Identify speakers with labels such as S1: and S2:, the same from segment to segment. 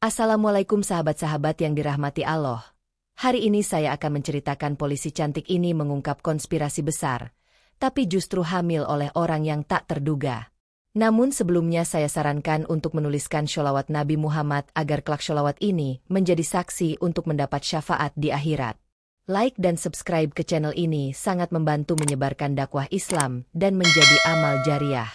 S1: Assalamualaikum sahabat-sahabat yang dirahmati Allah. Hari ini saya akan menceritakan polisi cantik ini mengungkap konspirasi besar, tapi justru hamil oleh orang yang tak terduga. Namun sebelumnya saya sarankan untuk menuliskan sholawat Nabi Muhammad agar kelak sholawat ini menjadi saksi untuk mendapat syafaat di akhirat. Like dan subscribe ke channel ini sangat membantu menyebarkan dakwah Islam dan menjadi amal jariah.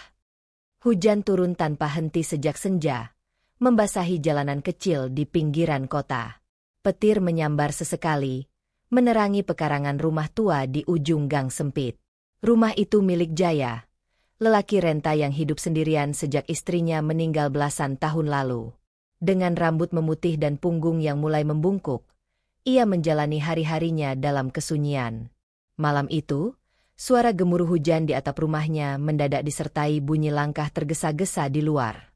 S1: Hujan turun tanpa henti sejak senja, membasahi jalanan kecil di pinggiran kota. Petir menyambar sesekali, menerangi pekarangan rumah tua di ujung gang sempit. Rumah itu milik Jaya, lelaki renta yang hidup sendirian sejak istrinya meninggal belasan tahun lalu. Dengan rambut memutih dan punggung yang mulai membungkuk, ia menjalani hari-harinya dalam kesunyian. Malam itu, suara gemuruh hujan di atap rumahnya mendadak disertai bunyi langkah tergesa-gesa di luar.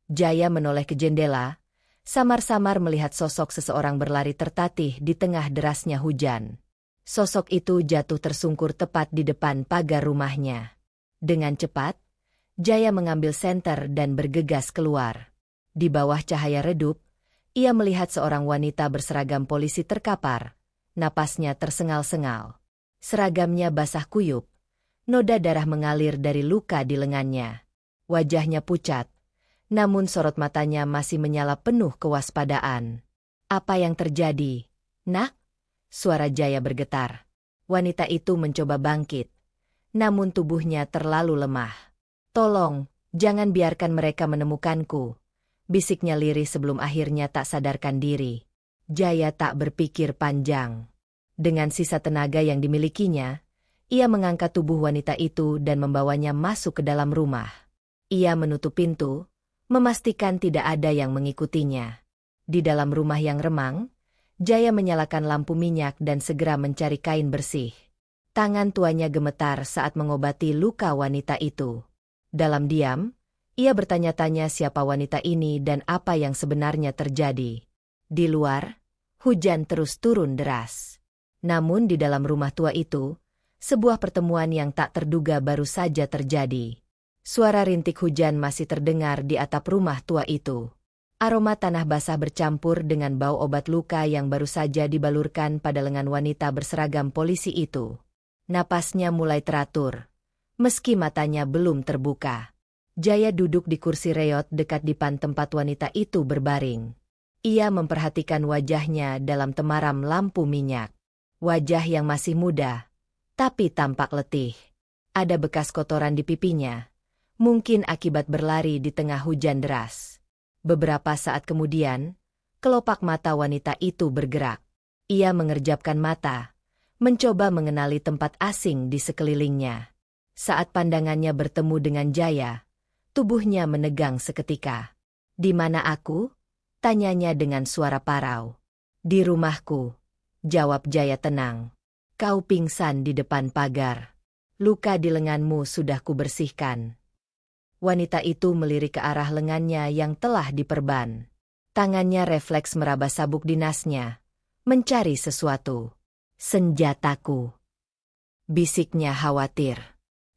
S1: Jaya menoleh ke jendela, samar-samar melihat sosok seseorang berlari tertatih di tengah derasnya hujan. Sosok itu jatuh tersungkur tepat di depan pagar rumahnya. Dengan cepat, Jaya mengambil senter dan bergegas keluar. Di bawah cahaya redup, ia melihat seorang wanita berseragam polisi terkapar. Napasnya tersengal-sengal. Seragamnya basah kuyup. Noda darah mengalir dari luka di lengannya. Wajahnya pucat, namun sorot matanya masih menyala penuh kewaspadaan. "Apa yang terjadi, Nak?" Suara Jaya bergetar. Wanita itu mencoba bangkit, namun tubuhnya terlalu lemah. "Tolong, jangan biarkan mereka menemukanku," bisiknya lirih sebelum akhirnya tak sadarkan diri. Jaya tak berpikir panjang. Dengan sisa tenaga yang dimilikinya, ia mengangkat tubuh wanita itu dan membawanya masuk ke dalam rumah. Ia menutup pintu, memastikan tidak ada yang mengikutinya. Di dalam rumah yang remang, Jaya menyalakan lampu minyak dan segera mencari kain bersih. Tangan tuanya gemetar saat mengobati luka wanita itu. Dalam diam, ia bertanya-tanya siapa wanita ini dan apa yang sebenarnya terjadi. Di luar, hujan terus turun deras. Namun di dalam rumah tua itu, sebuah pertemuan yang tak terduga baru saja terjadi. Suara rintik hujan masih terdengar di atap rumah tua itu. Aroma tanah basah bercampur dengan bau obat luka yang baru saja dibalurkan pada lengan wanita berseragam polisi itu. Napasnya mulai teratur, meski matanya belum terbuka. Jaya duduk di kursi reot dekat dipan tempat wanita itu berbaring. Ia memperhatikan wajahnya dalam temaram lampu minyak. Wajah yang masih muda, tapi tampak letih. Ada bekas kotoran di pipinya, mungkin akibat berlari di tengah hujan deras. Beberapa saat kemudian, kelopak mata wanita itu bergerak. Ia mengerjapkan mata, mencoba mengenali tempat asing di sekelilingnya. Saat pandangannya bertemu dengan Jaya, tubuhnya menegang seketika. "Di mana aku?" tanyanya dengan suara parau. "Di rumahku," jawab Jaya tenang. "Kau pingsan di depan pagar. Luka di lenganmu sudah kubersihkan." Wanita itu melirik ke arah lengannya yang telah diperban. Tangannya refleks meraba sabuk dinasnya, mencari sesuatu. "Senjataku," bisiknya khawatir.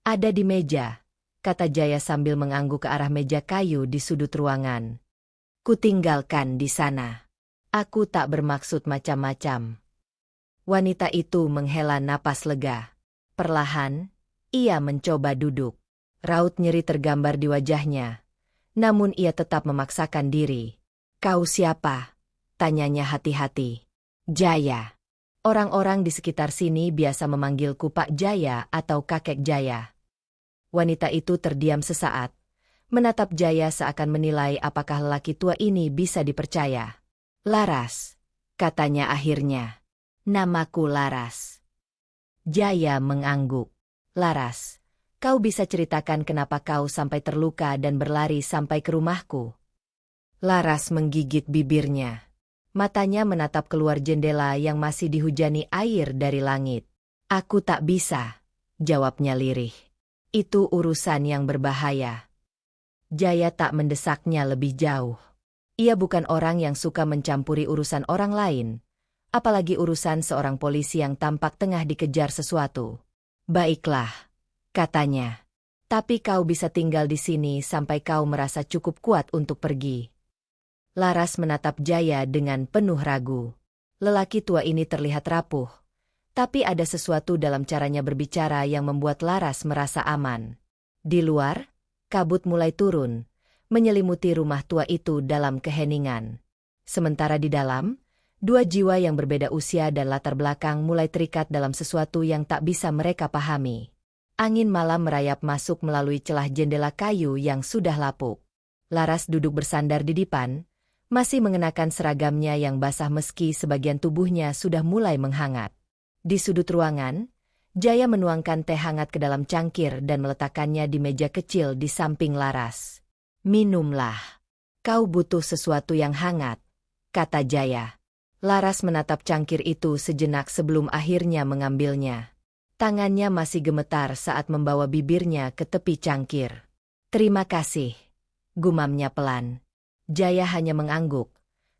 S1: "Ada di meja," kata Jaya sambil mengangguk ke arah meja kayu di sudut ruangan. "Kutinggalkan di sana. Aku tak bermaksud macam-macam." Wanita itu menghela napas lega. Perlahan, ia mencoba duduk. Raut nyeri tergambar di wajahnya, namun ia tetap memaksakan diri. "Kau siapa?" tanyanya hati-hati. "Jaya. Orang-orang di sekitar sini biasa memanggilku Pak Jaya atau Kakek Jaya." Wanita itu terdiam sesaat, menatap Jaya seakan menilai apakah lelaki tua ini bisa dipercaya. "Laras," katanya akhirnya. "Namaku Laras." Jaya mengangguk. "Laras, kau bisa ceritakan kenapa kau sampai terluka dan berlari sampai ke rumahku?" Laras menggigit bibirnya. Matanya menatap keluar jendela yang masih dihujani air dari langit. "Aku tak bisa," jawabnya lirih. "Itu urusan yang berbahaya." Jaya tak mendesaknya lebih jauh. Ia bukan orang yang suka mencampuri urusan orang lain, apalagi urusan seorang polisi yang tampak tengah dikejar sesuatu. "Baiklah," katanya. "Tapi kau bisa tinggal di sini sampai kau merasa cukup kuat untuk pergi." Laras menatap Jaya dengan penuh ragu. Lelaki tua ini terlihat rapuh, tapi ada sesuatu dalam caranya berbicara yang membuat Laras merasa aman. Di luar, kabut mulai turun, menyelimuti rumah tua itu dalam keheningan. Sementara di dalam, dua jiwa yang berbeda usia dan latar belakang mulai terikat dalam sesuatu yang tak bisa mereka pahami. Angin malam merayap masuk melalui celah jendela kayu yang sudah lapuk. Laras duduk bersandar di dipan, masih mengenakan seragamnya yang basah meski sebagian tubuhnya sudah mulai menghangat. Di sudut ruangan, Jaya menuangkan teh hangat ke dalam cangkir dan meletakkannya di meja kecil di samping Laras. "Minumlah. Kau butuh sesuatu yang hangat," kata Jaya. Laras menatap cangkir itu sejenak sebelum akhirnya mengambilnya. Tangannya masih gemetar saat membawa bibirnya ke tepi cangkir. "Terima kasih," gumamnya pelan. Jaya hanya mengangguk,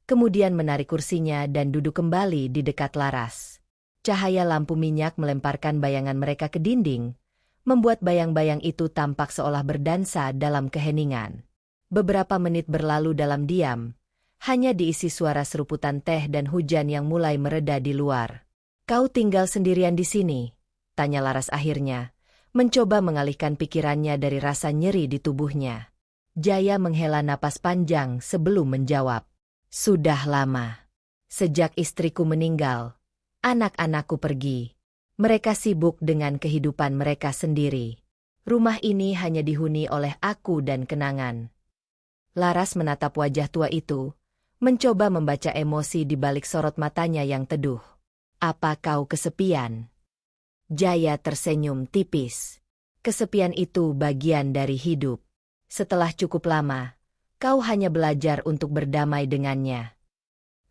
S1: kemudian menarik kursinya dan duduk kembali di dekat Laras. Cahaya lampu minyak melemparkan bayangan mereka ke dinding, membuat bayang-bayang itu tampak seolah berdansa dalam keheningan. Beberapa menit berlalu dalam diam, hanya diisi suara seruputan teh dan hujan yang mulai mereda di luar. "Kau tinggal sendirian di sini?" tanya Laras akhirnya, mencoba mengalihkan pikirannya dari rasa nyeri di tubuhnya. Jaya menghela napas panjang sebelum menjawab. "Sudah lama. Sejak istriku meninggal, anak-anakku pergi. Mereka sibuk dengan kehidupan mereka sendiri. Rumah ini hanya dihuni oleh aku dan kenangan." Laras menatap wajah tua itu, mencoba membaca emosi di balik sorot matanya yang teduh. "Apa kau kesepian?" Jaya tersenyum tipis. "Kesepian itu bagian dari hidup. Setelah cukup lama, kau hanya belajar untuk berdamai dengannya."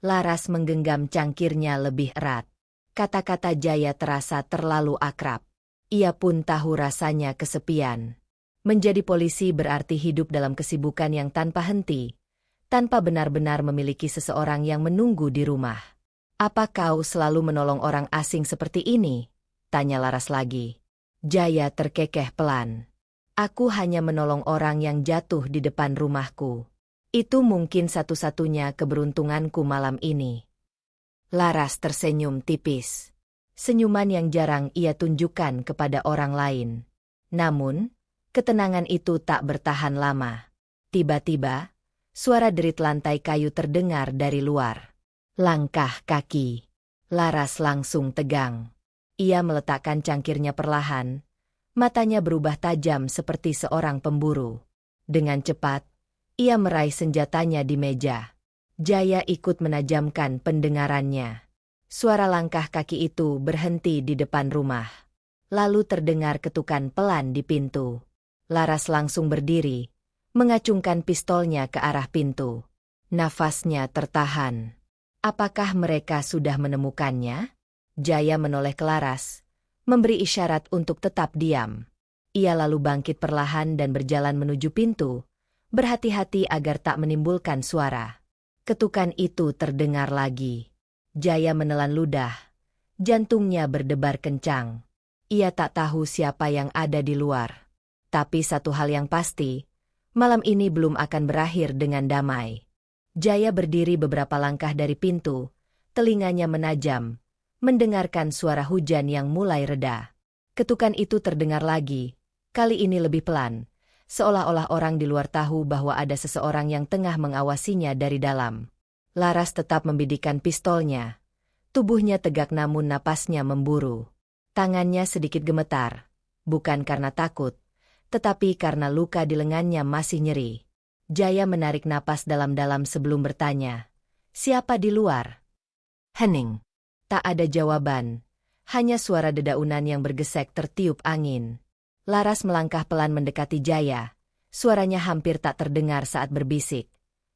S1: Laras menggenggam cangkirnya lebih erat. Kata-kata Jaya terasa terlalu akrab. Ia pun tahu rasanya kesepian. Menjadi polisi berarti hidup dalam kesibukan yang tanpa henti, tanpa benar-benar memiliki seseorang yang menunggu di rumah. "Apa kau selalu menolong orang asing seperti ini?" tanya Laras lagi. Jaya terkekeh pelan. "Aku hanya menolong orang yang jatuh di depan rumahku. Itu mungkin satu-satunya keberuntunganku malam ini." Laras tersenyum tipis. Senyuman yang jarang ia tunjukkan kepada orang lain. Namun, ketenangan itu tak bertahan lama. Tiba-tiba, suara derit lantai kayu terdengar dari luar. Langkah kaki. Laras langsung tegang. Ia meletakkan cangkirnya perlahan. Matanya berubah tajam seperti seorang pemburu. Dengan cepat, ia meraih senjatanya di meja. Jaya ikut menajamkan pendengarannya. Suara langkah kaki itu berhenti di depan rumah. Lalu terdengar ketukan pelan di pintu. Laras langsung berdiri, mengacungkan pistolnya ke arah pintu. Nafasnya tertahan. Apakah mereka sudah menemukannya? Jaya menoleh ke Laras, memberi isyarat untuk tetap diam. Ia lalu bangkit perlahan dan berjalan menuju pintu, berhati-hati agar tak menimbulkan suara. Ketukan itu terdengar lagi. Jaya menelan ludah. Jantungnya berdebar kencang. Ia tak tahu siapa yang ada di luar. Tapi satu hal yang pasti, malam ini belum akan berakhir dengan damai. Jaya berdiri beberapa langkah dari pintu, telinganya menajam, mendengarkan suara hujan yang mulai reda. Ketukan itu terdengar lagi, kali ini lebih pelan, seolah-olah orang di luar tahu bahwa ada seseorang yang tengah mengawasinya dari dalam. Laras tetap membidikkan pistolnya. Tubuhnya tegak namun napasnya memburu. Tangannya sedikit gemetar, bukan karena takut, tetapi karena luka di lengannya masih nyeri. Jaya menarik napas dalam-dalam sebelum bertanya, "Siapa di luar?" Hening. Tak ada jawaban, hanya suara dedaunan yang bergesek tertiup angin. Laras melangkah pelan mendekati Jaya. Suaranya hampir tak terdengar saat berbisik.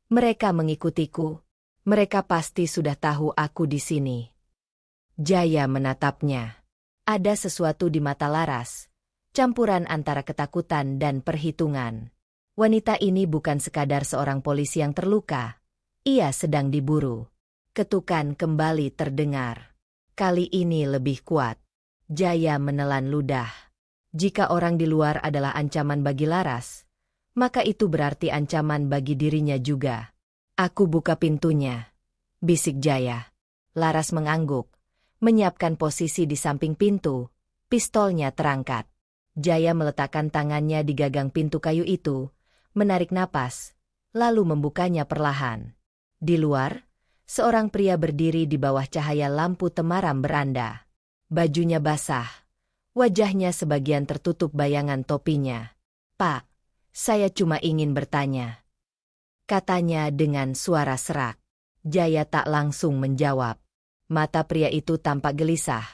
S1: "Mereka mengikutiku. Mereka pasti sudah tahu aku di sini." Jaya menatapnya. Ada sesuatu di mata Laras, campuran antara ketakutan dan perhitungan. Wanita ini bukan sekadar seorang polisi yang terluka. Ia sedang diburu. Ketukan kembali terdengar. Kali ini lebih kuat. Jaya menelan ludah. Jika orang di luar adalah ancaman bagi Laras, maka itu berarti ancaman bagi dirinya juga. Aku buka pintunya, bisik Jaya. Laras mengangguk, menyiapkan posisi di samping pintu, pistolnya terangkat. Jaya meletakkan tangannya di gagang pintu kayu itu, menarik napas, lalu membukanya perlahan. Di luar, seorang pria berdiri di bawah cahaya lampu temaram beranda. Bajunya basah, wajahnya sebagian tertutup bayangan topinya. "Pak, saya cuma ingin bertanya," katanya dengan suara serak. Jaya tak langsung menjawab. Mata pria itu tampak gelisah,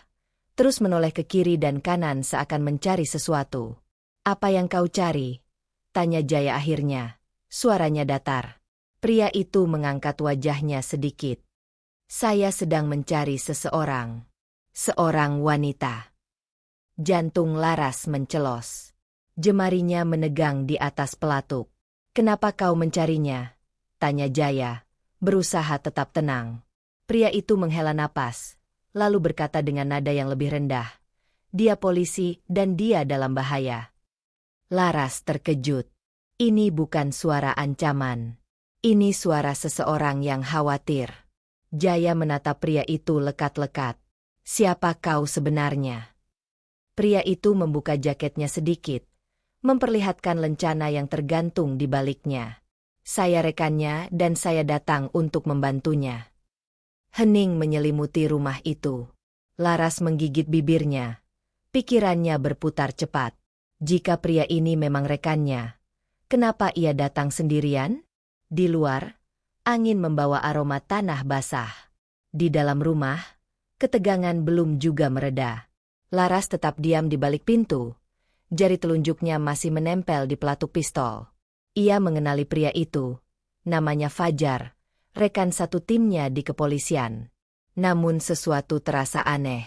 S1: terus menoleh ke kiri dan kanan seakan mencari sesuatu. "Apa yang kau cari?" tanya Jaya akhirnya. Suaranya datar. Pria itu mengangkat wajahnya sedikit. "Saya sedang mencari seseorang. Seorang wanita." Jantung Laras mencelos. Jemarinya menegang di atas pelatuk. "Kenapa kau mencarinya?" tanya Jaya, berusaha tetap tenang. Pria itu menghela napas, lalu berkata dengan nada yang lebih rendah, "Dia polisi dan dia dalam bahaya." Laras terkejut. Ini bukan suara ancaman. Ini suara seseorang yang khawatir. Jaya menatap pria itu lekat-lekat. "Siapa kau sebenarnya?" Pria itu membuka jaketnya sedikit, memperlihatkan lencana yang tergantung di baliknya. "Saya rekannya dan saya datang untuk membantunya." Hening menyelimuti rumah itu. Laras menggigit bibirnya. Pikirannya berputar cepat. Jika pria ini memang rekannya, kenapa ia datang sendirian? Di luar, angin membawa aroma tanah basah. Di dalam rumah, ketegangan belum juga mereda. Laras tetap diam di balik pintu. Jari telunjuknya masih menempel di pelatuk pistol. Ia mengenali pria itu. Namanya Fajar, rekan satu timnya di kepolisian. Namun sesuatu terasa aneh.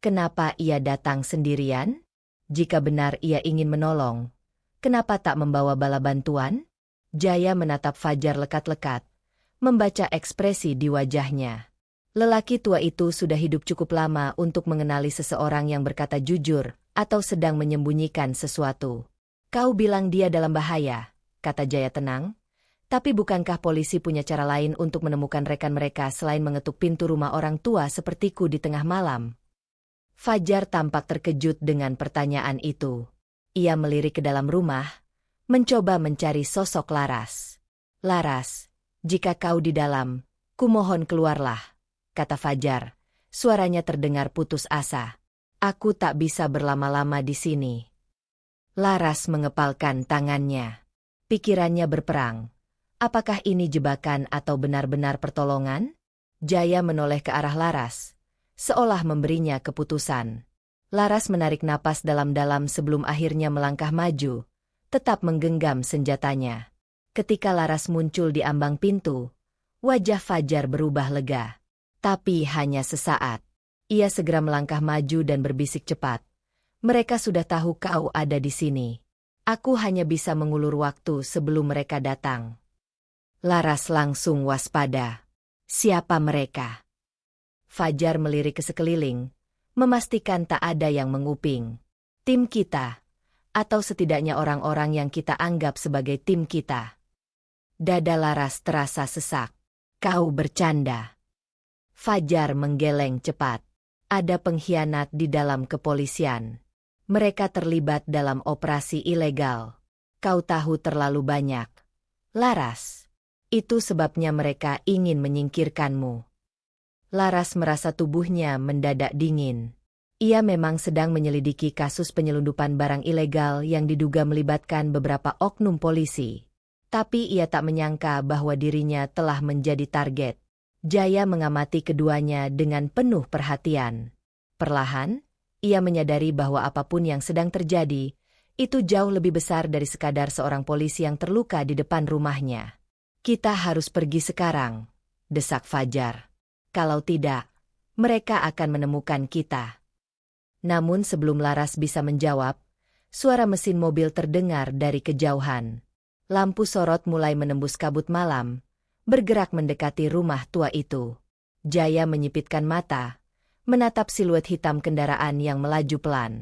S1: Kenapa ia datang sendirian? Jika benar ia ingin menolong, kenapa tak membawa bala bantuan? Jaya menatap Fajar lekat-lekat, membaca ekspresi di wajahnya. Lelaki tua itu sudah hidup cukup lama untuk mengenali seseorang yang berkata jujur atau sedang menyembunyikan sesuatu. "Kau bilang dia dalam bahaya," kata Jaya tenang. "Tapi bukankah polisi punya cara lain untuk menemukan rekan mereka selain mengetuk pintu rumah orang tua sepertiku di tengah malam?" Fajar tampak terkejut dengan pertanyaan itu. Ia melirik ke dalam rumah, mencoba mencari sosok Laras. "Laras, jika kau di dalam, kumohon keluarlah," kata Fajar. Suaranya terdengar putus asa. "Aku tak bisa berlama-lama di sini." Laras mengepalkan tangannya. Pikirannya berperang. Apakah ini jebakan atau benar-benar pertolongan? Jaya menoleh ke arah Laras, seolah memberinya keputusan. Laras menarik napas dalam-dalam sebelum akhirnya melangkah maju, tetap menggenggam senjatanya. Ketika Laras muncul di ambang pintu, wajah Fajar berubah lega. Tapi hanya sesaat. Ia segera melangkah maju dan berbisik cepat. "Mereka sudah tahu kau ada di sini. Aku hanya bisa mengulur waktu sebelum mereka datang." Laras langsung waspada. Siapa mereka? Fajar melirik ke sekeliling, memastikan tak ada yang menguping. "Tim kita, atau setidaknya orang-orang yang kita anggap sebagai tim kita." Dada Laras terasa sesak. "Kau bercanda." Fajar menggeleng cepat. "Ada pengkhianat di dalam kepolisian. Mereka terlibat dalam operasi ilegal. Kau tahu terlalu banyak, Laras. Itu sebabnya mereka ingin menyingkirkanmu." Laras merasa tubuhnya mendadak dingin. Ia memang sedang menyelidiki kasus penyelundupan barang ilegal yang diduga melibatkan beberapa oknum polisi. Tapi ia tak menyangka bahwa dirinya telah menjadi target. Jaya mengamati keduanya dengan penuh perhatian. Perlahan, ia menyadari bahwa apapun yang sedang terjadi, itu jauh lebih besar dari sekadar seorang polisi yang terluka di depan rumahnya. "Kita harus pergi sekarang," desak Fajar. "Kalau tidak, mereka akan menemukan kita." Namun sebelum Laras bisa menjawab, suara mesin mobil terdengar dari kejauhan. Lampu sorot mulai menembus kabut malam, bergerak mendekati rumah tua itu. Jaya menyipitkan mata, menatap siluet hitam kendaraan yang melaju pelan.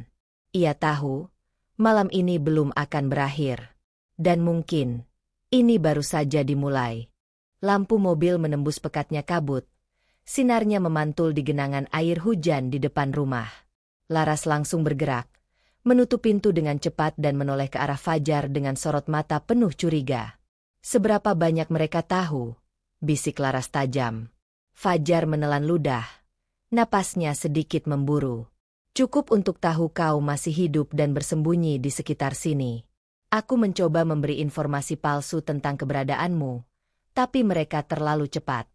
S1: Ia tahu, malam ini belum akan berakhir. Dan mungkin, ini baru saja dimulai. Lampu mobil menembus pekatnya kabut. Sinarnya memantul di genangan air hujan di depan rumah. Laras langsung bergerak, menutup pintu dengan cepat dan menoleh ke arah Fajar dengan sorot mata penuh curiga. "Seberapa banyak mereka tahu?" bisik Laras tajam. Fajar menelan ludah. Napasnya sedikit memburu. "Cukup untuk tahu kau masih hidup dan bersembunyi di sekitar sini. Aku mencoba memberi informasi palsu tentang keberadaanmu, tapi mereka terlalu cepat."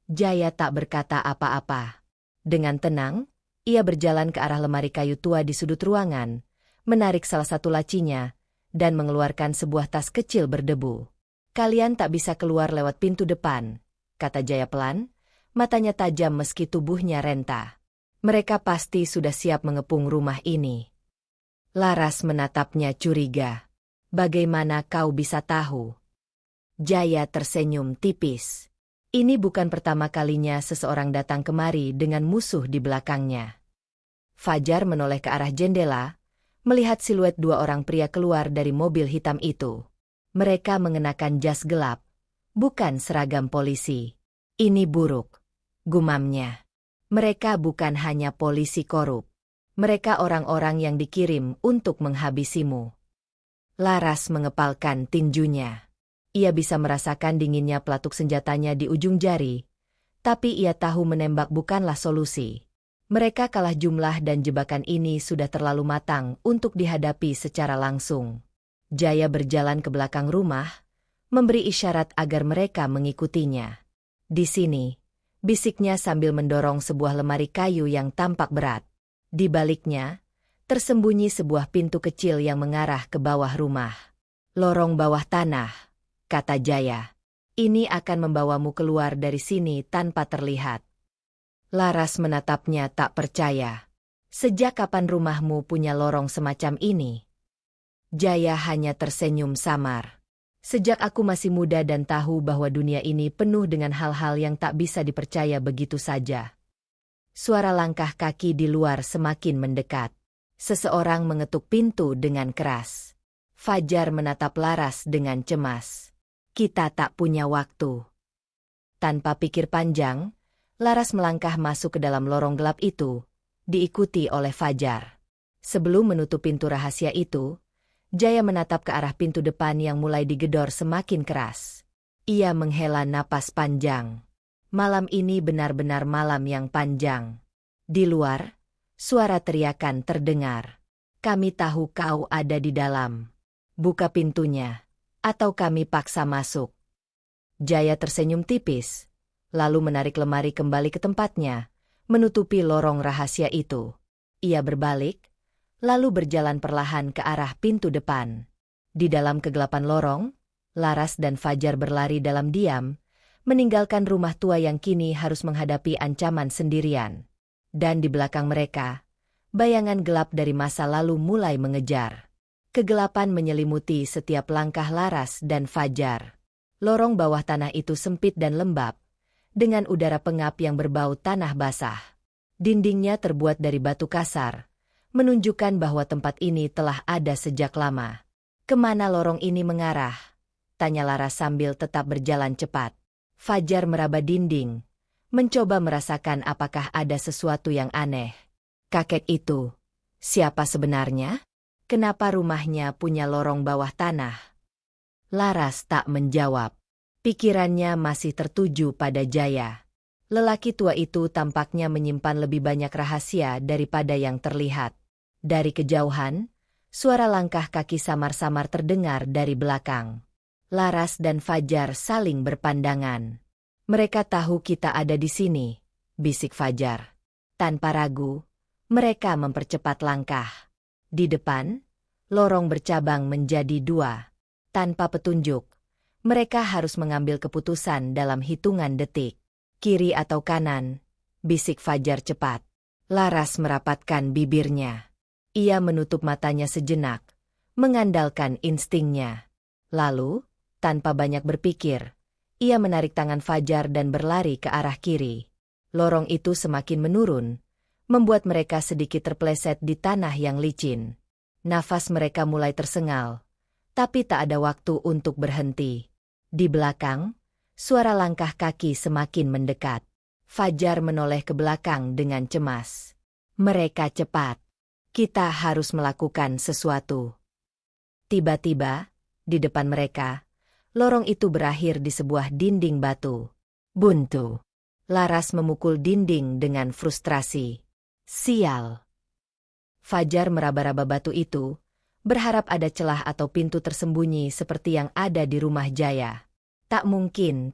S1: Jaya tak berkata apa-apa. Dengan tenang, ia berjalan ke arah lemari kayu tua di sudut ruangan, menarik salah satu lacinya, dan mengeluarkan sebuah tas kecil berdebu. "Kalian tak bisa keluar lewat pintu depan," kata Jaya pelan, matanya tajam meski tubuhnya renta. "Mereka pasti sudah siap mengepung rumah ini." Laras menatapnya curiga. "Bagaimana kau bisa tahu?" Jaya tersenyum tipis. Ini bukan pertama kalinya seseorang datang kemari dengan musuh di belakangnya. Fajar menoleh ke arah jendela, melihat siluet dua orang pria keluar dari mobil hitam itu. Mereka mengenakan jas gelap, bukan seragam polisi. "Ini buruk," gumamnya. "Mereka bukan hanya polisi korup. Mereka orang-orang yang dikirim untuk menghabisimu." Laras mengepalkan tinjunya. Ia bisa merasakan dinginnya pelatuk senjatanya di ujung jari, tapi ia tahu menembak bukanlah solusi. Mereka kalah jumlah dan jebakan ini sudah terlalu matang untuk dihadapi secara langsung. Jaya berjalan ke belakang rumah, memberi isyarat agar mereka mengikutinya. "Di sini," bisiknya sambil mendorong sebuah lemari kayu yang tampak berat. Di baliknya, tersembunyi sebuah pintu kecil yang mengarah ke bawah rumah. "Lorong bawah tanah," kata Jaya. "Ini akan membawamu keluar dari sini tanpa terlihat." Laras menatapnya tak percaya. "Sejak kapan rumahmu punya lorong semacam ini?" Jaya hanya tersenyum samar. "Sejak aku masih muda dan tahu bahwa dunia ini penuh dengan hal-hal yang tak bisa dipercaya begitu saja." Suara langkah kaki di luar semakin mendekat. Seseorang mengetuk pintu dengan keras. Fajar menatap Laras dengan cemas. "Kita tak punya waktu." Tanpa pikir panjang, Laras melangkah masuk ke dalam lorong gelap itu, diikuti oleh Fajar. Sebelum menutup pintu rahasia itu, Jaya menatap ke arah pintu depan yang mulai digedor semakin keras. Ia menghela napas panjang. Malam ini benar-benar malam yang panjang. Di luar, suara teriakan terdengar. "Kami tahu kau ada di dalam. Buka pintunya, atau kami paksa masuk." Jaya tersenyum tipis, lalu menarik lemari kembali ke tempatnya, menutupi lorong rahasia itu. Ia berbalik, lalu berjalan perlahan ke arah pintu depan. Di dalam kegelapan lorong, Laras dan Fajar berlari dalam diam, meninggalkan rumah tua yang kini harus menghadapi ancaman sendirian. Dan di belakang mereka, bayangan gelap dari masa lalu mulai mengejar. Kegelapan menyelimuti setiap langkah Laras dan Fajar. Lorong bawah tanah itu sempit dan lembab, dengan udara pengap yang berbau tanah basah. Dindingnya terbuat dari batu kasar, menunjukkan bahwa tempat ini telah ada sejak lama. "Kemana lorong ini mengarah?" tanya Laras sambil tetap berjalan cepat. Fajar meraba dinding, mencoba merasakan apakah ada sesuatu yang aneh. Kakek itu, siapa sebenarnya? Kenapa rumahnya punya lorong bawah tanah? Laras tak menjawab. Pikirannya masih tertuju pada Jaya. Lelaki tua itu tampaknya menyimpan lebih banyak rahasia daripada yang terlihat. Dari kejauhan, suara langkah kaki samar-samar terdengar dari belakang. Laras dan Fajar saling berpandangan. "Mereka tahu kita ada di sini," bisik Fajar. Tanpa ragu, mereka mempercepat langkah. Di depan, lorong bercabang menjadi dua. Tanpa petunjuk, mereka harus mengambil keputusan dalam hitungan detik. "Kiri atau kanan?" bisik Fajar cepat. Laras merapatkan bibirnya. Ia menutup matanya sejenak, mengandalkan instingnya. Lalu, tanpa banyak berpikir, ia menarik tangan Fajar dan berlari ke arah kiri. Lorong itu semakin menurun, membuat mereka sedikit terpeleset di tanah yang licin. Nafas mereka mulai tersengal, tapi tak ada waktu untuk berhenti. Di belakang, Suara langkah kaki semakin mendekat. Fajar menoleh ke belakang dengan cemas. Mereka cepat. Kita harus melakukan sesuatu. Tiba-tiba, di depan mereka, lorong itu berakhir di sebuah dinding batu. Buntu. Laras memukul dinding dengan frustrasi. Sial. Fajar meraba-raba batu itu, berharap ada celah atau pintu tersembunyi seperti yang ada di rumah Jaya. Tak mungkin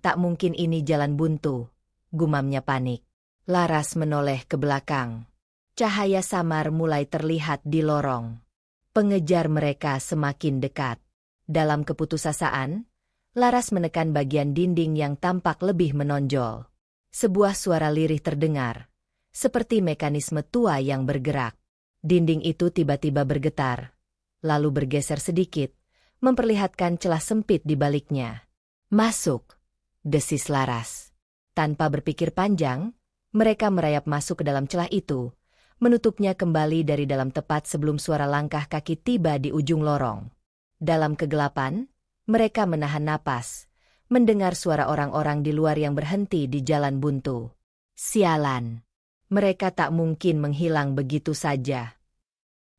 S1: ini jalan buntu, gumamnya panik. Laras menoleh ke belakang. Cahaya samar mulai terlihat di lorong. Pengejar mereka semakin dekat. Dalam keputusasaan, Laras menekan bagian dinding yang tampak lebih menonjol. Sebuah suara lirih terdengar, seperti mekanisme tua yang bergerak. Dinding itu tiba-tiba bergetar, lalu bergeser sedikit, memperlihatkan celah sempit di baliknya. Masuk, desis Laras. Tanpa berpikir panjang, mereka merayap masuk ke dalam celah itu, menutupnya kembali dari dalam tepat sebelum suara langkah kaki tiba di ujung lorong. Dalam kegelapan, mereka menahan napas, mendengar suara orang-orang di luar yang berhenti di jalan buntu. Sialan. Mereka tak mungkin menghilang begitu saja.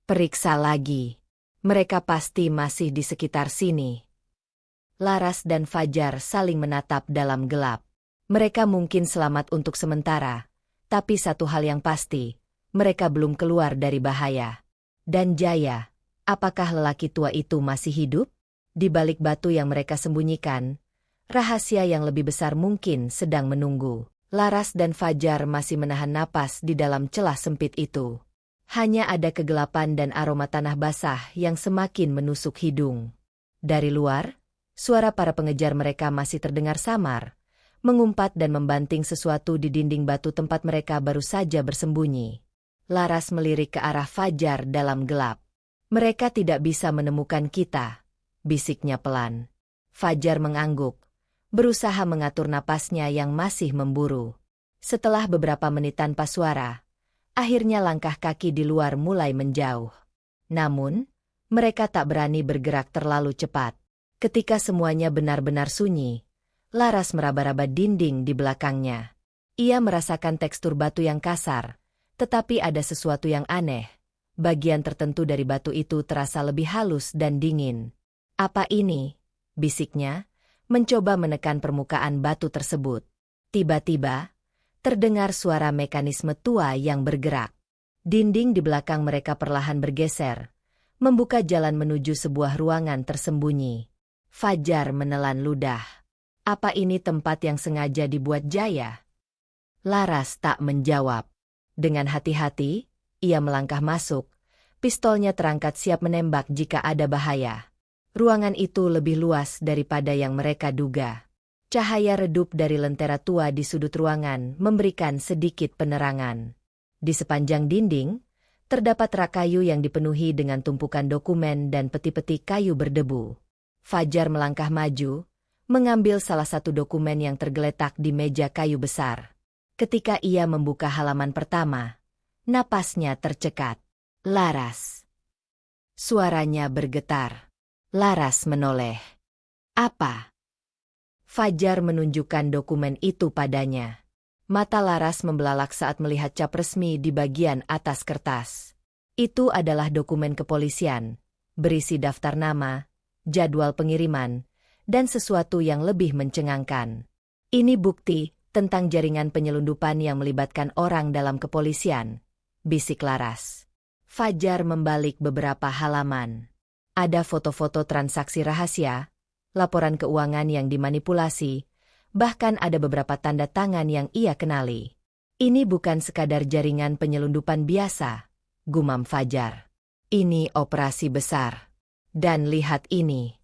S1: Periksa lagi. Mereka pasti masih di sekitar sini. Laras dan Fajar saling menatap dalam gelap. Mereka mungkin selamat untuk sementara, tapi satu hal yang pasti, mereka belum keluar dari bahaya. Dan Jaya, apakah lelaki tua itu masih hidup? Di balik batu yang mereka sembunyikan, rahasia yang lebih besar mungkin sedang menunggu. Laras dan Fajar masih menahan napas di dalam celah sempit itu. Hanya ada kegelapan dan aroma tanah basah yang semakin menusuk hidung. Dari luar, suara para pengejar mereka masih terdengar samar, mengumpat dan membanting sesuatu di dinding batu tempat mereka baru saja bersembunyi. Laras melirik ke arah Fajar dalam gelap. Mereka tidak bisa menemukan kita, bisiknya pelan. Fajar mengangguk, berusaha mengatur napasnya yang masih memburu. Setelah beberapa menit tanpa suara, akhirnya langkah kaki di luar mulai menjauh. Namun, mereka tak berani bergerak terlalu cepat. Ketika semuanya benar-benar sunyi, Laras meraba-raba dinding di belakangnya. Ia merasakan tekstur batu yang kasar, tetapi ada sesuatu yang aneh. Bagian tertentu dari batu itu terasa lebih halus dan dingin. Apa ini? Bisiknya, mencoba menekan permukaan batu tersebut. Tiba-tiba, terdengar suara mekanisme tua yang bergerak. Dinding di belakang mereka perlahan bergeser, membuka jalan menuju sebuah ruangan tersembunyi. Fajar menelan ludah. Apa ini tempat yang sengaja dibuat Jaya? Laras tak menjawab. Dengan hati-hati, ia melangkah masuk. Pistolnya terangkat siap menembak jika ada bahaya. Ruangan itu lebih luas daripada yang mereka duga. Cahaya redup dari lentera tua di sudut ruangan memberikan sedikit penerangan. Di sepanjang dinding, terdapat rak kayu yang dipenuhi dengan tumpukan dokumen dan peti-peti kayu berdebu. Fajar melangkah maju, mengambil salah satu dokumen yang tergeletak di meja kayu besar. Ketika ia membuka halaman pertama, napasnya tercekat. Laras. Suaranya bergetar. Laras menoleh. Apa? Fajar menunjukkan dokumen itu padanya. Mata Laras membelalak saat melihat cap resmi di bagian atas kertas. Itu adalah dokumen kepolisian, berisi daftar nama, jadwal pengiriman, dan sesuatu yang lebih mencengangkan. Ini bukti tentang jaringan penyelundupan yang melibatkan orang dalam kepolisian, bisik Laras. Fajar membalik beberapa halaman. Ada foto-foto transaksi rahasia, laporan keuangan yang dimanipulasi, bahkan ada beberapa tanda tangan yang ia kenali. Ini bukan sekadar jaringan penyelundupan biasa, gumam Fajar. Ini operasi besar. Dan lihat ini.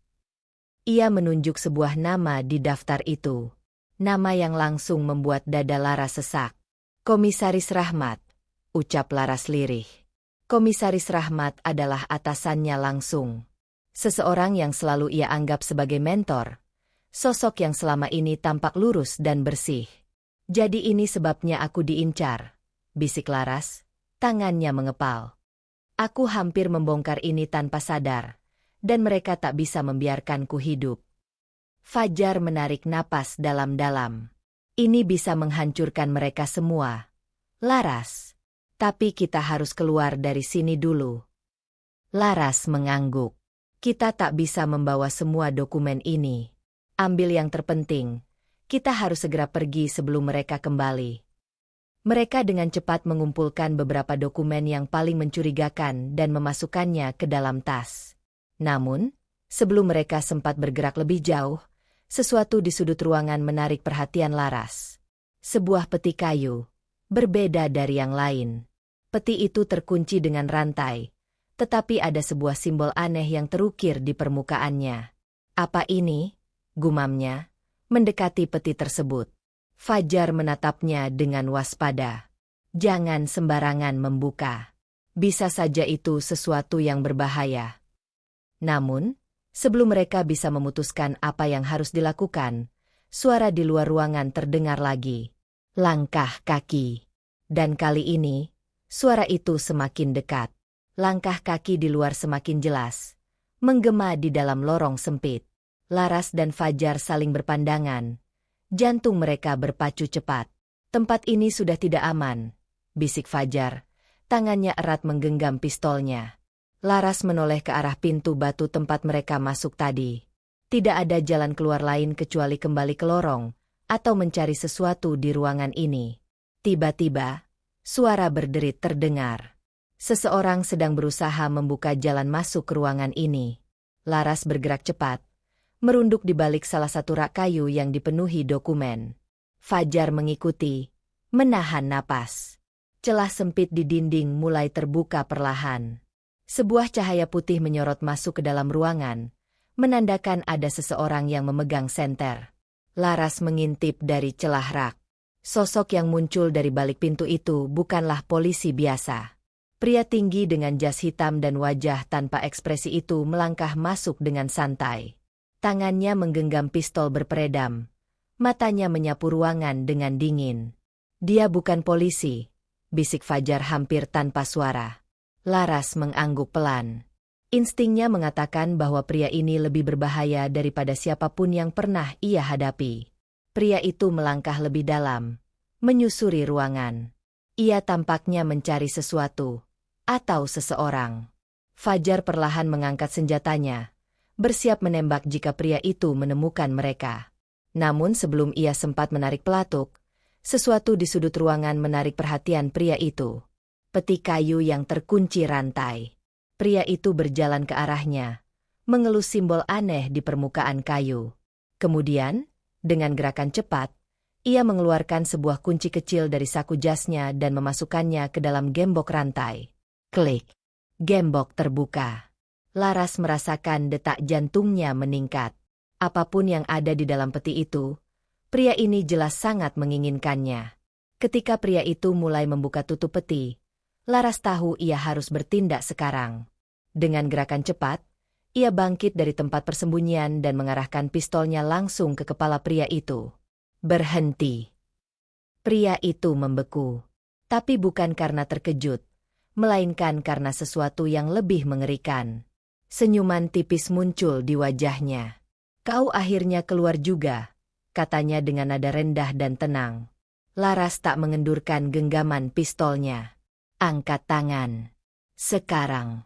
S1: Ia menunjuk sebuah nama di daftar itu. Nama yang langsung membuat dada Laras sesak. Komisaris Rahmat, ucap Laras lirih. Komisaris Rahmat adalah atasannya langsung. Seseorang yang selalu ia anggap sebagai mentor. Sosok yang selama ini tampak lurus dan bersih. Jadi ini sebabnya aku diincar, bisik Laras, tangannya mengepal. Aku hampir membongkar ini tanpa sadar, dan mereka tak bisa membiarkanku hidup. Fajar menarik napas dalam-dalam. Ini bisa menghancurkan mereka semua. Laras. Tapi kita harus keluar dari sini dulu. Laras mengangguk. Kita tak bisa membawa semua dokumen ini. Ambil yang terpenting. Kita harus segera pergi sebelum mereka kembali. Mereka dengan cepat mengumpulkan beberapa dokumen yang paling mencurigakan dan memasukkannya ke dalam tas. Namun, sebelum mereka sempat bergerak lebih jauh, sesuatu di sudut ruangan menarik perhatian Laras. Sebuah peti kayu, berbeda dari yang lain. Peti itu terkunci dengan rantai, tetapi ada sebuah simbol aneh yang terukir di permukaannya. Apa ini? Gumamnya, mendekati peti tersebut. Fajar menatapnya dengan waspada. Jangan sembarangan membuka. Bisa saja itu sesuatu yang berbahaya. Namun, sebelum mereka bisa memutuskan apa yang harus dilakukan, suara di luar ruangan terdengar lagi. Langkah kaki. Dan kali ini, suara itu semakin dekat. Langkah kaki di luar semakin jelas, menggema di dalam lorong sempit. Laras dan Fajar saling berpandangan. Jantung mereka berpacu cepat. Tempat ini sudah tidak aman, bisik Fajar. Tangannya erat menggenggam pistolnya. Laras menoleh ke arah pintu batu tempat mereka masuk tadi. Tidak ada jalan keluar lain kecuali kembali ke lorong, atau mencari sesuatu di ruangan ini. Tiba-tiba, suara berderit terdengar. Seseorang sedang berusaha membuka jalan masuk ke ruangan ini. Laras bergerak cepat, merunduk di balik salah satu rak kayu yang dipenuhi dokumen. Fajar mengikuti, menahan napas. Celah sempit di dinding mulai terbuka perlahan. Sebuah cahaya putih menyorot masuk ke dalam ruangan, menandakan ada seseorang yang memegang senter. Laras mengintip dari celah rak. Sosok yang muncul dari balik pintu itu bukanlah polisi biasa. Pria tinggi dengan jas hitam dan wajah tanpa ekspresi itu melangkah masuk dengan santai. Tangannya menggenggam pistol berperedam. Matanya menyapu ruangan dengan dingin. Dia bukan polisi, bisik Fajar hampir tanpa suara. Laras mengangguk pelan. Instingnya mengatakan bahwa pria ini lebih berbahaya daripada siapapun yang pernah ia hadapi. Pria itu melangkah lebih dalam, menyusuri ruangan. Ia tampaknya mencari sesuatu, atau seseorang. Fajar perlahan mengangkat senjatanya, bersiap menembak jika pria itu menemukan mereka. Namun sebelum ia sempat menarik pelatuk, sesuatu di sudut ruangan menarik perhatian pria itu. Peti kayu yang terkunci rantai. Pria itu berjalan ke arahnya, mengelus simbol aneh di permukaan kayu. Kemudian, dengan gerakan cepat, ia mengeluarkan sebuah kunci kecil dari saku jasnya dan memasukkannya ke dalam gembok rantai. Klik. Gembok terbuka. Laras merasakan detak jantungnya meningkat. Apapun yang ada di dalam peti itu, pria ini jelas sangat menginginkannya. Ketika pria itu mulai membuka tutup peti, Laras tahu ia harus bertindak sekarang. Dengan gerakan cepat, ia bangkit dari tempat persembunyian dan mengarahkan pistolnya langsung ke kepala pria itu. Berhenti. Pria itu membeku. Tapi bukan karena terkejut, melainkan karena sesuatu yang lebih mengerikan. Senyuman tipis muncul di wajahnya. Kau akhirnya keluar juga, katanya dengan nada rendah dan tenang. Laras tak mengendurkan genggaman pistolnya. Angkat tangan. Sekarang.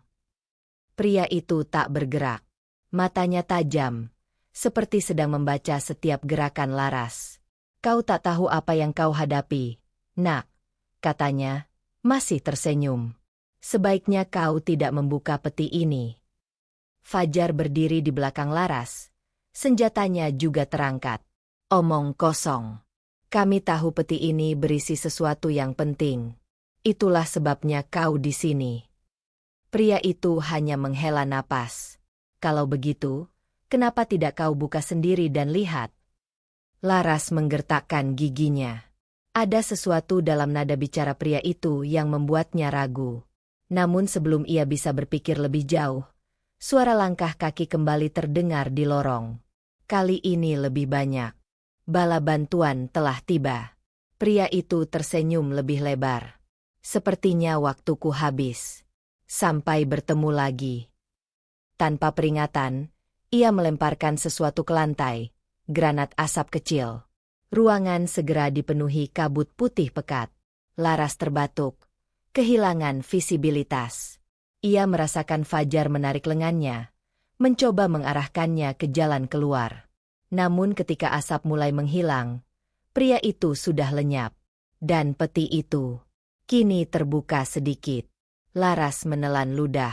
S1: Pria itu tak bergerak. Matanya tajam, seperti sedang membaca setiap gerakan Laras. Kau tak tahu apa yang kau hadapi, nak, katanya, masih tersenyum. Sebaiknya kau tidak membuka peti ini. Fajar berdiri di belakang Laras. Senjatanya juga terangkat. Omong kosong. Kami tahu peti ini berisi sesuatu yang penting. Itulah sebabnya kau di sini. Pria itu hanya menghela napas. Kalau begitu, kenapa tidak kau buka sendiri dan lihat? Laras menggertakkan giginya. Ada sesuatu dalam nada bicara pria itu yang membuatnya ragu. Namun sebelum ia bisa berpikir lebih jauh, suara langkah kaki kembali terdengar di lorong. Kali ini lebih banyak. Bala bantuan telah tiba. Pria itu tersenyum lebih lebar. Sepertinya waktuku habis. Sampai bertemu lagi. Tanpa peringatan, ia melemparkan sesuatu ke lantai, granat asap kecil. Ruangan segera dipenuhi kabut putih pekat. Laras terbatuk, kehilangan visibilitas. Ia merasakan Fajar menarik lengannya, mencoba mengarahkannya ke jalan keluar. Namun ketika asap mulai menghilang, pria itu sudah lenyap. Dan peti itu kini terbuka sedikit. Laras menelan ludah.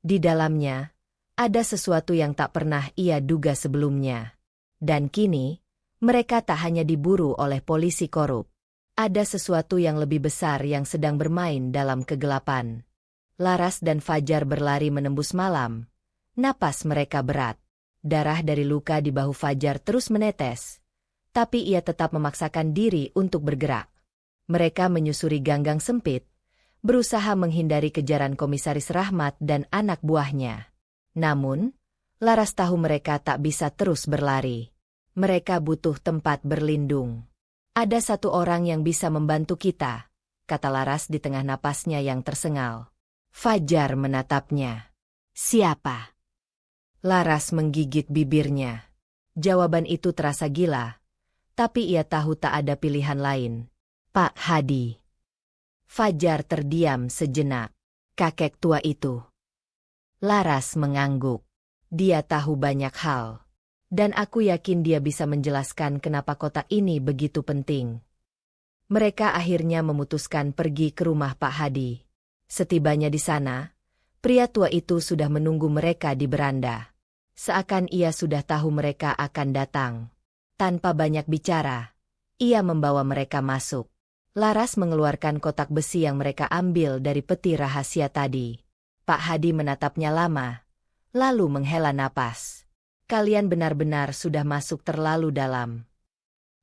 S1: Di dalamnya ada sesuatu yang tak pernah ia duga sebelumnya. Dan kini, mereka tak hanya diburu oleh polisi korup. Ada sesuatu yang lebih besar yang sedang bermain dalam kegelapan. Laras dan Fajar berlari menembus malam. Napas mereka berat. Darah dari luka di bahu Fajar terus menetes. Tapi ia tetap memaksakan diri untuk bergerak. Mereka menyusuri ganggang sempit, berusaha menghindari kejaran Komisaris Rahmat dan anak buahnya. Namun, Laras tahu mereka tak bisa terus berlari. Mereka butuh tempat berlindung. Ada satu orang yang bisa membantu kita, kata Laras di tengah napasnya yang tersengal. Fajar menatapnya. Siapa? Laras menggigit bibirnya. Jawaban itu terasa gila, tapi ia tahu tak ada pilihan lain. Pak Hadi. Fajar terdiam sejenak. Kakek tua itu. Laras mengangguk. Dia tahu banyak hal. Dan aku yakin dia bisa menjelaskan kenapa kota ini begitu penting. Mereka akhirnya memutuskan pergi ke rumah Pak Hadi. Setibanya di sana, pria tua itu sudah menunggu mereka di beranda. Seakan ia sudah tahu mereka akan datang. Tanpa banyak bicara, ia membawa mereka masuk. Laras mengeluarkan kotak besi yang mereka ambil dari peti rahasia tadi. Pak Hadi menatapnya lama, lalu menghela napas. Kalian benar-benar sudah masuk terlalu dalam.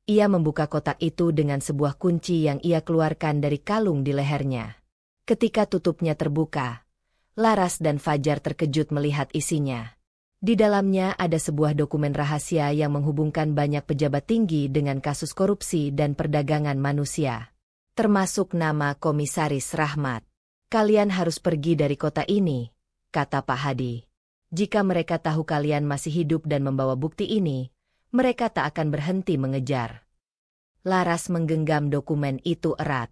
S1: Ia membuka kotak itu dengan sebuah kunci yang ia keluarkan dari kalung di lehernya. Ketika tutupnya terbuka, Laras dan Fajar terkejut melihat isinya. Di dalamnya ada sebuah dokumen rahasia yang menghubungkan banyak pejabat tinggi dengan kasus korupsi dan perdagangan manusia. Termasuk nama Komisaris Rahmat. Kalian harus pergi dari kota ini, kata Pak Hadi. Jika mereka tahu kalian masih hidup dan membawa bukti ini, mereka tak akan berhenti mengejar. Laras menggenggam dokumen itu erat.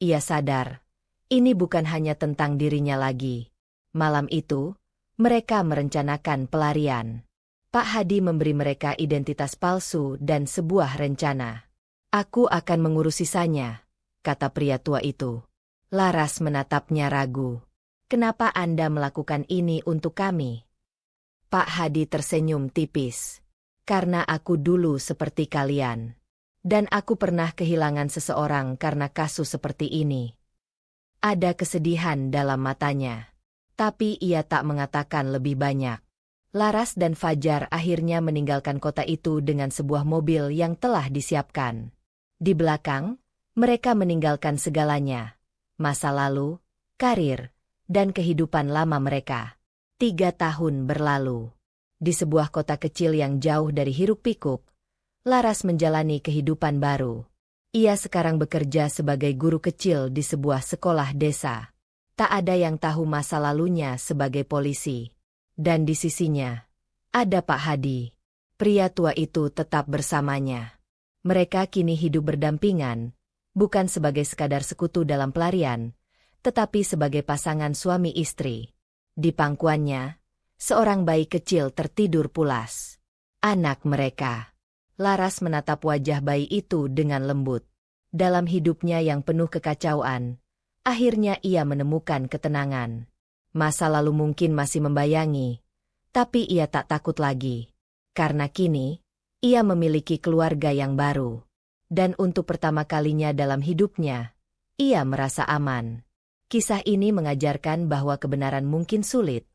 S1: Ia sadar, ini bukan hanya tentang dirinya lagi. Malam itu, mereka merencanakan pelarian. Pak Hadi memberi mereka identitas palsu dan sebuah rencana. Aku akan mengurus sisanya, kata pria tua itu. Laras menatapnya ragu. Kenapa Anda melakukan ini untuk kami? Pak Hadi tersenyum tipis. Karena aku dulu seperti kalian. Dan aku pernah kehilangan seseorang karena kasus seperti ini. Ada kesedihan dalam matanya. Tapi ia tak mengatakan lebih banyak. Laras dan Fajar akhirnya meninggalkan kota itu dengan sebuah mobil yang telah disiapkan. Di belakang, mereka meninggalkan segalanya. Masa lalu, karir, dan kehidupan lama mereka. 3 tahun berlalu. Di sebuah kota kecil yang jauh dari hiruk-pikuk, Laras menjalani kehidupan baru. Ia sekarang bekerja sebagai guru kecil di sebuah sekolah desa. Tak ada yang tahu masa lalunya sebagai polisi. Dan di sisinya, ada Pak Hadi. Pria tua itu tetap bersamanya. Mereka kini hidup berdampingan, bukan sebagai sekadar sekutu dalam pelarian, tetapi sebagai pasangan suami istri. Di pangkuannya, seorang bayi kecil tertidur pulas. Anak mereka. Laras menatap wajah bayi itu dengan lembut. Dalam hidupnya yang penuh kekacauan, akhirnya ia menemukan ketenangan. Masa lalu mungkin masih membayangi, tapi ia tak takut lagi. Karena kini, ia memiliki keluarga yang baru. Dan untuk pertama kalinya dalam hidupnya, ia merasa aman. Kisah ini mengajarkan bahwa kebenaran mungkin sulit,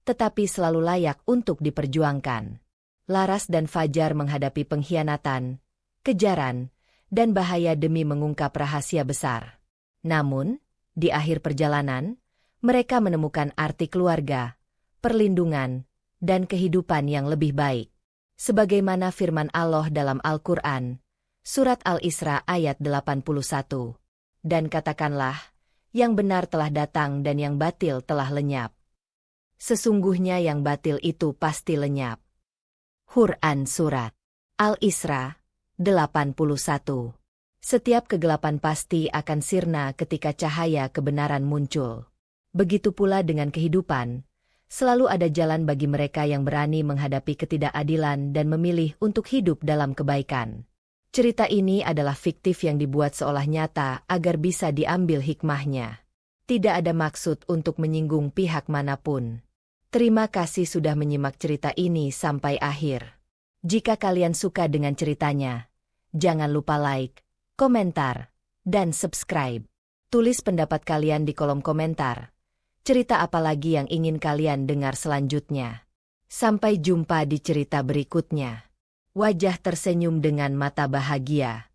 S1: tetapi selalu layak untuk diperjuangkan. Laras dan Fajar menghadapi pengkhianatan, kejaran, dan bahaya demi mengungkap rahasia besar. Namun, di akhir perjalanan, mereka menemukan arti keluarga, perlindungan, dan kehidupan yang lebih baik. Sebagaimana firman Allah dalam Al-Quran, Surat Al-Isra ayat 81. Dan katakanlah, yang benar telah datang dan yang batil telah lenyap. Sesungguhnya yang batil itu pasti lenyap. Quran Surat Al-Isra 81. Setiap kegelapan pasti akan sirna ketika cahaya kebenaran muncul. Begitu pula dengan kehidupan, selalu ada jalan bagi mereka yang berani menghadapi ketidakadilan dan memilih untuk hidup dalam kebaikan. Cerita ini adalah fiktif yang dibuat seolah nyata agar bisa diambil hikmahnya. Tidak ada maksud untuk menyinggung pihak manapun. Terima kasih sudah menyimak cerita ini sampai akhir. Jika kalian suka dengan ceritanya, jangan lupa like, komentar, dan subscribe. Tulis pendapat kalian di kolom komentar. Cerita apa lagi yang ingin kalian dengar selanjutnya? Sampai jumpa di cerita berikutnya. Wajah tersenyum dengan mata bahagia.